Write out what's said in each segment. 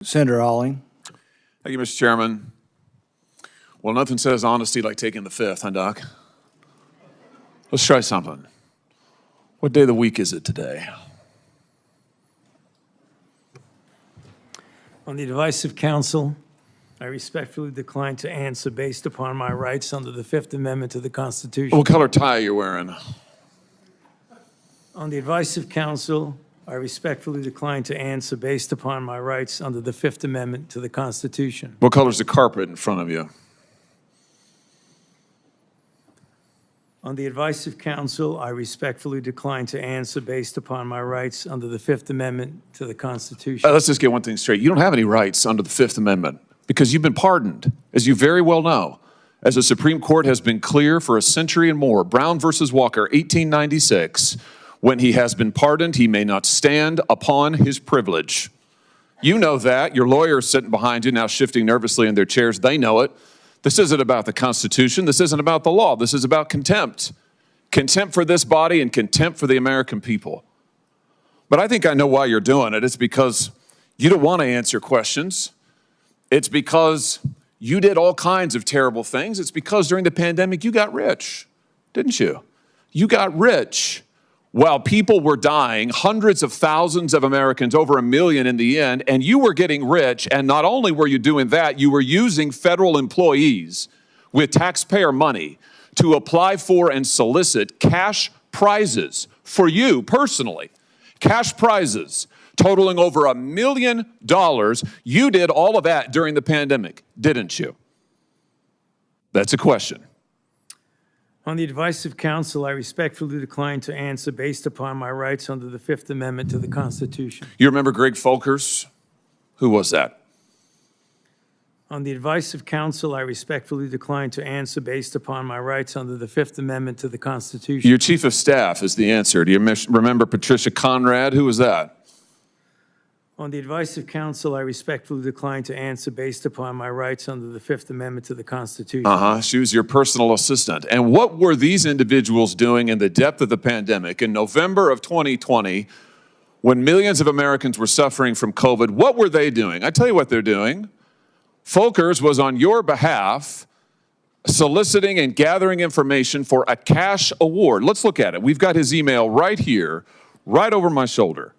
Senator Hawley. Thank you, Mr. Chairman. Well, nothing says honesty like taking the fifth, huh, Doc? Let's try something. What day of the week is it today? On the advice of counsel, I respectfully decline to answer based upon my rights under the Fifth Amendment to the Constitution. What color tie are you wearing? On the advice of counsel, I respectfully decline to answer based upon my rights under the Fifth Amendment to the Constitution. What color's the carpet in front of you? On the advice of counsel, I respectfully decline to answer based upon my rights under the Fifth Amendment to the Constitution. Let's just get one thing straight. You don't have any rights under the Fifth Amendment because you've been pardoned, as you very well know. As the Supreme Court has been clear for a century and more, Brown versus Walker, 1896, when he has been pardoned, he may not stand upon his privilege. You know that. Your lawyers sitting behind you now shifting nervously in their chairs. They know it. This isn't about the Constitution. This isn't about the law. This is about contempt. Contempt for this body and contempt for the American people. But I think I know why you're doing it. It's because you don't want to answer questions. It's because you did all kinds of terrible things. It's because during the pandemic you got rich, didn't you? You got rich. While people were dying, hundreds of thousands of Americans, over 1 million in the end, and you were getting rich, and not only were you doing that, you were using federal employees with taxpayer money to apply for and solicit cash prizes for you personally. Cash prizes totaling over $1 million. You did all of that during the pandemic, didn't you? That's a question. On the advice of counsel, I respectfully decline to answer based upon my rights under the Fifth Amendment to the Constitution. You remember Greg Folkers? Who was that? On the advice of counsel, I respectfully decline to answer based upon my rights under the Fifth Amendment to the Constitution. Your chief of staff is the answer. Do you remember Patricia Conrad? Who was that? On the advice of counsel, I respectfully decline to answer based upon my rights under the Fifth Amendment to the Constitution. She was your personal assistant. And what were these individuals doing in the depth of the pandemic in November of 2020 when millions of Americans were suffering from COVID? What were they doing? I tell you what they're doing. Folkers was on your behalf soliciting and gathering information for a cash award. Let's look at it. We've got his email right here, right over my shoulder.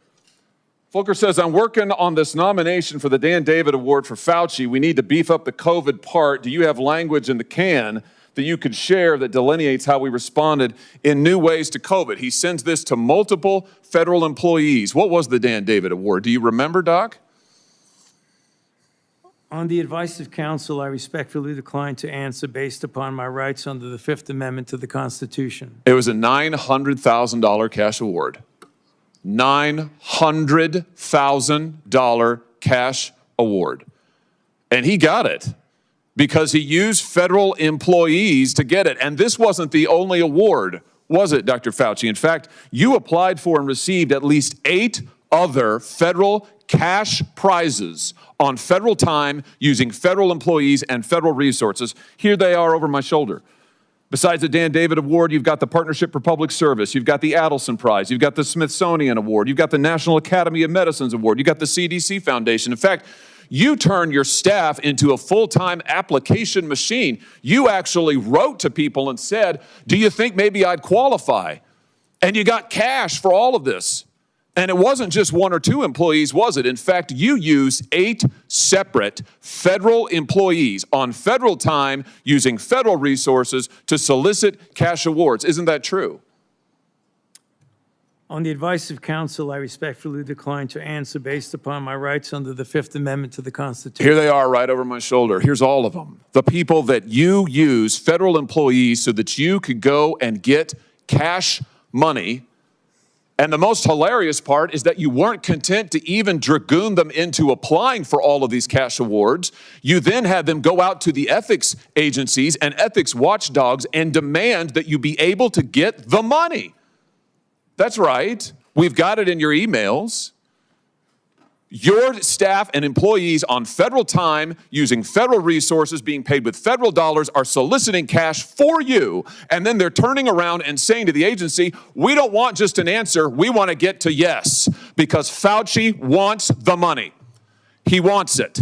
Folkers says, I'm working on this nomination for the Dan David Award for Fauci. We need to beef up the COVID part. Do you have language in the can that you could share that delineates how we responded in new ways to COVID? He sends this to multiple federal employees. What was the Dan David Award? Do you remember, Doc? On the advice of counsel, I respectfully decline to answer based upon my rights under the Fifth Amendment to the Constitution. It was a $900,000 cash award. $900,000 cash award. And he got it because he used federal employees to get it. And this wasn't the only award, was it, Dr. Fauci? In fact, you applied for and received at least 8 other federal cash prizes on federal time using federal employees and federal resources. Here they are over my shoulder. Besides the Dan David Award, you've got the Partnership for Public Service, you've got the Adelson Prize, you've got the Smithsonian Award, you've got the National Academy of Medicine's Award, you've got the CDC Foundation. In fact, you turned your staff into a full-time application machine. You actually wrote to people and said, do you think maybe I'd qualify? And you got cash for all of this. And it wasn't just 1 or 2 employees, was it? In fact, you used 8 separate federal employees on federal time using federal resources to solicit cash awards. Isn't that true? On the advice of counsel, I respectfully decline to answer based upon my rights under the Fifth Amendment to the Constitution. Here they are right over my shoulder. Here's all of them. The people that you use, federal employees, so that you could go and get cash money. And the most hilarious part is that you weren't content to even dragoon them into applying for all of these cash awards. You then had them go out to the ethics agencies and ethics watchdogs and demand that you be able to get the money. That's right. We've got it in your emails. Your staff and employees on federal time, using federal resources, being paid with federal dollars, are soliciting cash for you, and then they're turning around and saying to the agency, we don't want just an answer, we want to get to yes, because Fauci wants the money. He wants it.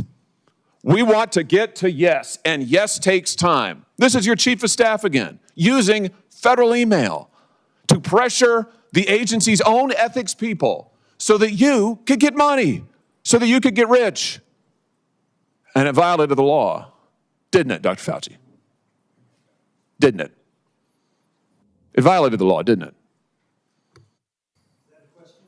We want to get to yes, and yes takes time. This is your chief of staff again, using federal email to pressure the agency's own ethics people so that you could get money, so that you could get rich. And it violated the law, didn't it, Dr. Fauci? Didn't it? It violated the law, didn't it? Is that a question?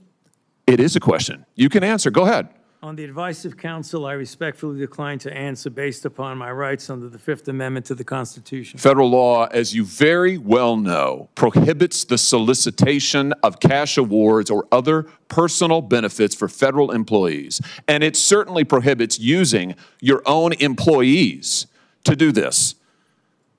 It is a question. You can answer. Go ahead. On the advice of counsel, I respectfully decline to answer based upon my rights under the Fifth Amendment to the Constitution. Federal law, as you very well know, prohibits the solicitation of cash awards or other personal benefits for federal employees. And it certainly prohibits using your own employees to do this.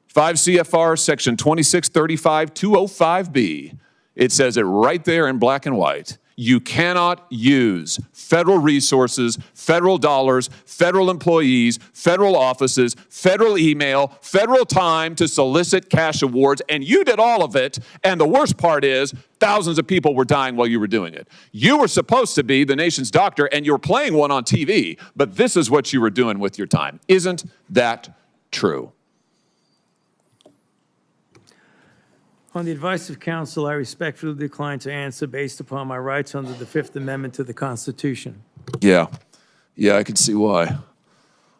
5 CFR section 2635-205B, it says it right there in black and white. You cannot use federal resources, federal dollars, federal employees, federal offices, federal email, federal time to solicit cash awards, and you did all of it, and the worst part is thousands of people were dying while you were doing it. You were supposed to be the nation's doctor, and you were playing one on TV, but this is what you were doing with your time. Isn't that true? On the advice of counsel, I respectfully decline to answer based upon my rights under the Fifth Amendment to the Constitution. Yeah, I can see why.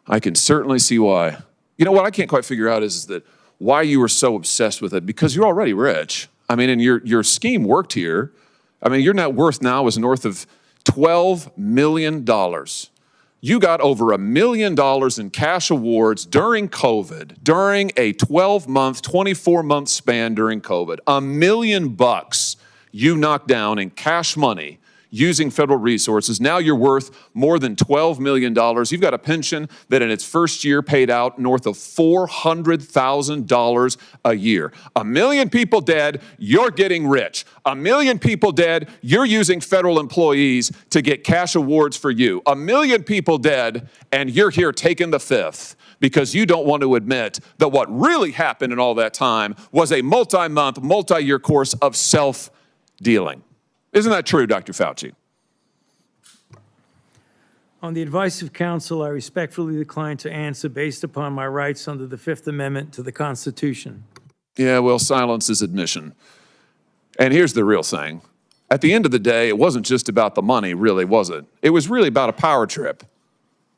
I can certainly see why. You know what I can't quite figure out is that why you were so obsessed with it, because you're already rich. I mean, and your scheme worked here. I mean, your net worth now is north of $12 million. You got over $1 million in cash awards during COVID, during a 12-month, 24-month span during COVID. $1 million you knocked down in cash money using federal resources. Now you're worth more than $12 million. You've got a pension that in its first year paid out north of $400,000 a year. 1 million people dead, you're getting rich. 1 million people dead, you're using federal employees to get cash awards for you. 1 million people dead, and you're here taking the fifth because you don't want to admit that what really happened in all that time was a multi-month, multi-year course of self-dealing. Isn't that true, Dr. Fauci? On the advice of counsel, I respectfully decline to answer based upon my rights under the Fifth Amendment to the Constitution. Yeah, well, silence is admission. And here's the real thing. At the end of the day, it wasn't just about the money, really, was it? It was really about a power trip.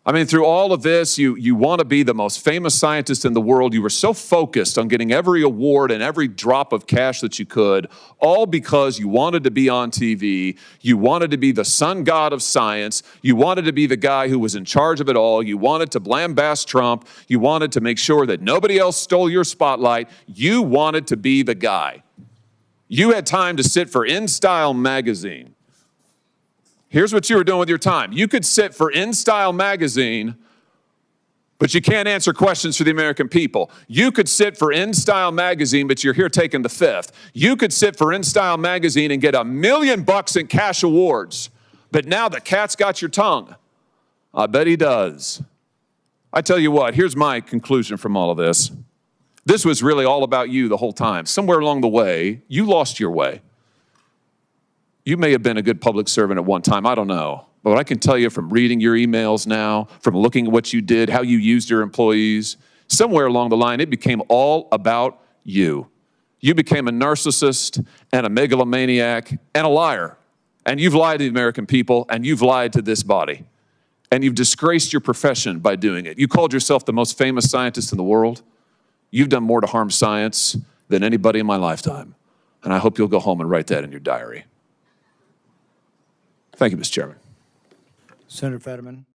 I mean, through all of this, you want to be the most famous scientist in the world. You were so focused on getting every award and every drop of cash that you could, all because you wanted to be on TV. You wanted to be the sun god of science. You wanted to be the guy who was in charge of it all. You wanted to lambaste Trump. You wanted to make sure that nobody else stole your spotlight. You wanted to be the guy. You had time to sit for InStyle magazine. Here's what you were doing with your time. You could sit for InStyle magazine, but you can't answer questions for the American people. You could sit for InStyle magazine, but you're here taking the fifth. You could sit for InStyle magazine and get $1 million in cash awards, but now the cat's got your tongue. I bet he does. I tell you what, here's my conclusion from all of this. This was really all about you the whole time. Somewhere along the way, you lost your way. You may have been a good public servant at one time, I don't know. But what I can tell you from reading your emails now, from looking at what you did, how you used your employees, somewhere along the line, it became all about you. You became a narcissist and a megalomaniac and a liar. And you've lied to the American people, and you've lied to this body. And you've disgraced your profession by doing it. You called yourself the most famous scientist in the world. You've done more to harm science than anybody in my lifetime. And I hope you'll go home and write that in your diary. Thank you, Mr. Chairman. Senator Fetterman.